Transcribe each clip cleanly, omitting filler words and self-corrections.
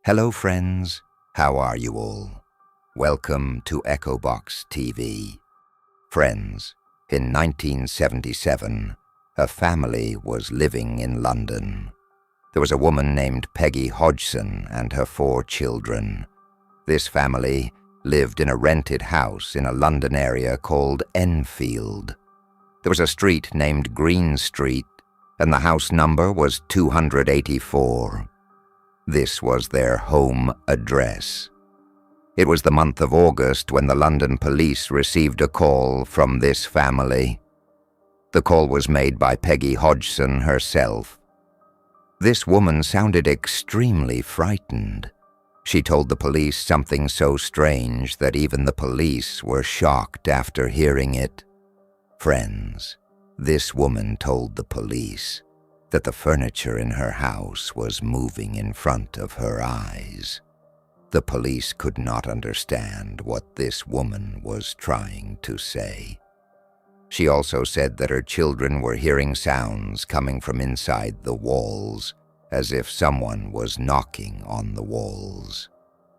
Hello friends, how are you all? Welcome to Echo Box TV. Friends, in 1977, a family was living in London. There was a woman named Peggy Hodgson and her 4 children. This family lived in a rented house in a London area called Enfield. There was a street named Green Street, and the house number was 284. This was their home address. It was the month of August when the London police received a call from this family. The call was made by Peggy Hodgson herself. This woman sounded extremely frightened. She told the police something so strange that even the police were shocked after hearing it. Friends, this woman told the police that the furniture in her house was moving in front of her eyes. The police could not understand what this woman was trying to say. She also said that her children were hearing sounds coming from inside the walls, as if someone was knocking on the walls.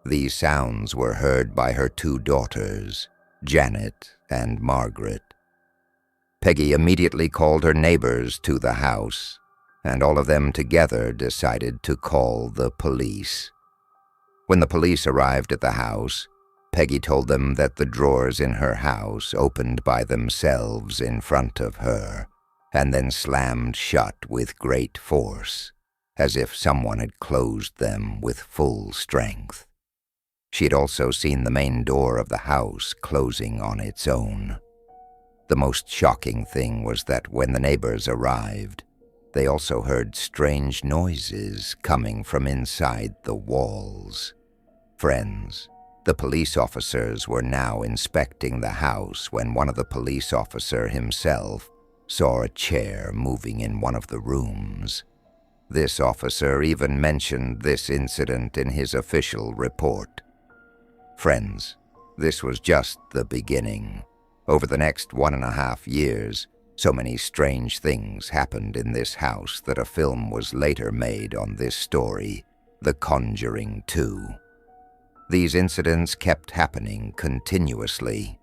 These sounds were heard by her 2 daughters, Janet and Margaret. Peggy immediately called her neighbors to the house, and all of them together decided to call the police. When the police arrived at the house, Peggy told them that the drawers in her house opened by themselves in front of her, and then slammed shut with great force, as if someone had closed them with full strength. She had also seen the main door of the house closing on its own. The most shocking thing was that when the neighbors arrived, they also heard strange noises coming from inside the walls. Friends, the police officers were now inspecting the house when one of the police officers himself saw a chair moving in one of the rooms. This officer even mentioned this incident in his official report. Friends, this was just the beginning. Over the next 1.5 years, so many strange things happened in this house that a film was later made on this story, The Conjuring 2. These incidents kept happening continuously.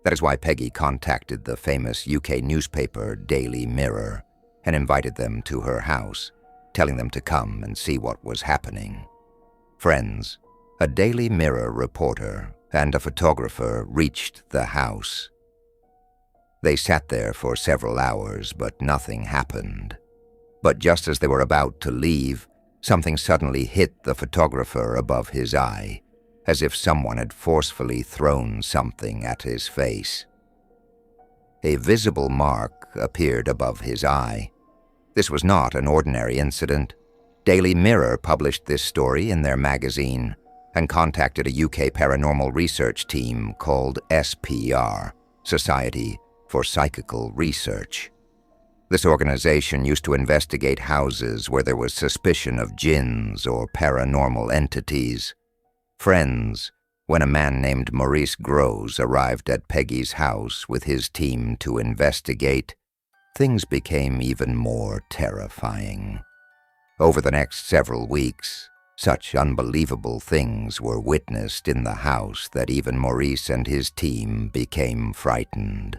That is why Peggy contacted the famous UK newspaper Daily Mirror and invited them to her house, telling them to come and see what was happening. Friends, a Daily Mirror reporter and a photographer reached the house. They sat there for several hours, but nothing happened. But just as they were about to leave, something suddenly hit the photographer above his eye, as if someone had forcefully thrown something at his face. A visible mark appeared above his eye. This was not an ordinary incident. Daily Mirror published this story in their magazine and contacted a UK paranormal research team called SPR, Society for Psychical Research. This organization used to investigate houses where there was suspicion of jinns or paranormal entities. Friends, when a man named Maurice Groves arrived at Peggy's house with his team to investigate, things became even more terrifying. Over the next several weeks, such unbelievable things were witnessed in the house that even Maurice and his team became frightened.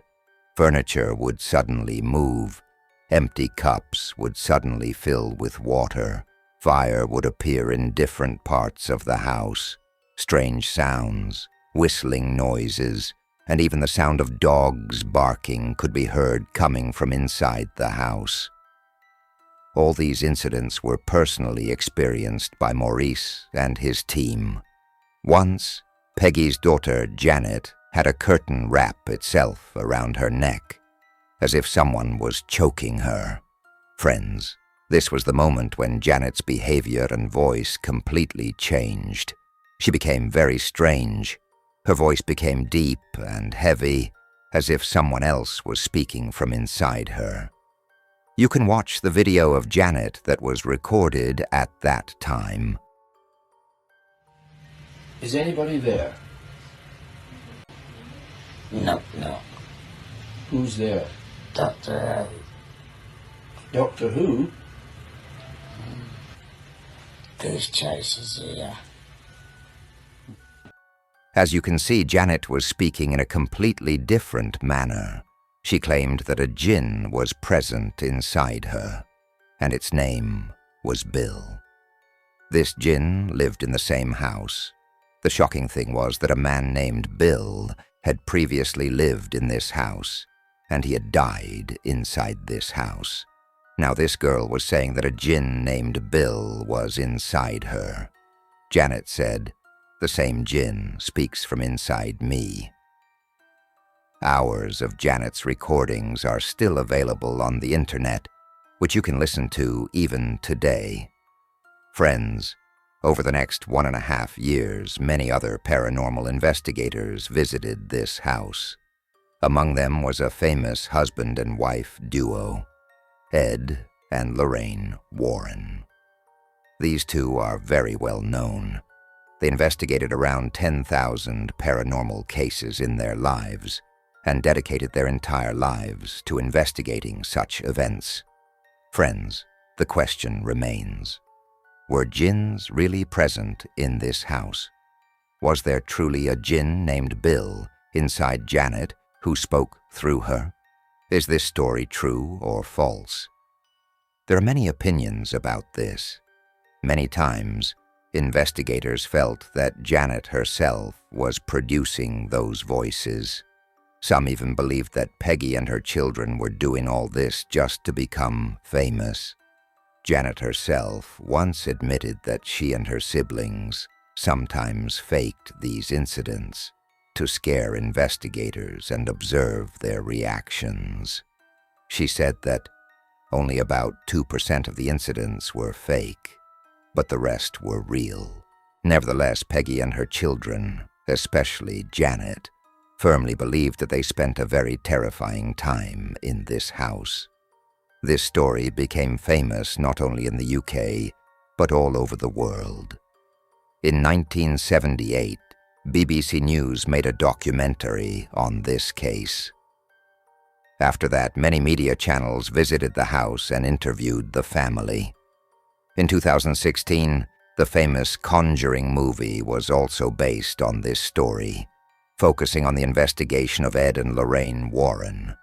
Furniture would suddenly move, empty cups would suddenly fill with water, fire would appear in different parts of the house, strange sounds, whistling noises, and even the sound of dogs barking could be heard coming from inside the house. All these incidents were personally experienced by Maurice and his team. Once, Peggy's daughter, Janet, had a curtain wrap itself around her neck, as if someone was choking her. Friends, this was the moment when Janet's behavior and voice completely changed. She became very strange. Her voice became deep and heavy, as if someone else was speaking from inside her. You can watch the video of Janet that was recorded at that time. Is anybody there? No. Who's there? Doctor Doctor who? goose chasers here. As you can see, Janet was speaking in a completely different manner. She claimed that a jinn was present inside her, and its name was Bill. This jinn lived in the same house. The shocking thing was that a man named Bill had previously lived in this house, and he had died inside this house. Now this girl was saying that a jinn named Bill was inside her. Janet said, "The same jinn speaks from inside me." Hours of Janet's recordings are still available on the internet, which you can listen to even today. Friends, over the next 1.5 years, many other paranormal investigators visited this house. Among them was a famous husband and wife duo, Ed and Lorraine Warren. These two are very well known. They investigated around 10,000 paranormal cases in their lives and dedicated their entire lives to investigating such events. Friends, the question remains: were jinns really present in this house? Was there truly a jinn named Bill inside Janet who spoke through her? Is this story true or false? There are many opinions about this. Many times, investigators felt that Janet herself was producing those voices. Some even believed that Peggy and her children were doing all this just to become famous. Janet herself once admitted that she and her siblings sometimes faked these incidents to scare investigators and observe their reactions. She said that only about 2% of the incidents were fake, but the rest were real. Nevertheless, Peggy and her children, especially Janet, firmly believed that they spent a very terrifying time in this house. This story became famous not only in the UK, but all over the world. In 1978, BBC News made a documentary on this case. After that, many media channels visited the house and interviewed the family. In 2016, the famous Conjuring movie was also based on this story, focusing on the investigation of Ed and Lorraine Warren.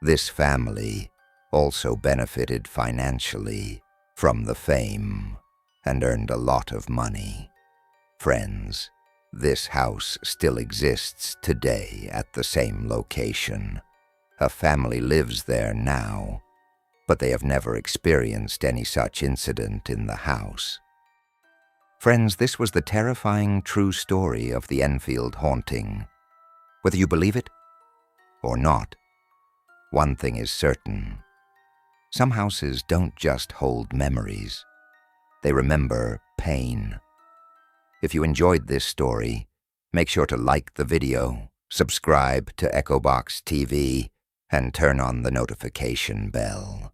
This family also benefited financially from the fame and earned a lot of money. Friends, this house still exists today at the same location. A family lives there now, but they have never experienced any such incident in the house. Friends, this was the terrifying true story of the Enfield Haunting. Whether you believe it or not, one thing is certain. Some houses don't just hold memories. They remember pain. If you enjoyed this story, make sure to like the video, subscribe to EchoBox TV, and turn on the notification bell,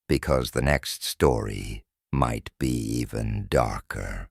because the next story might be even darker.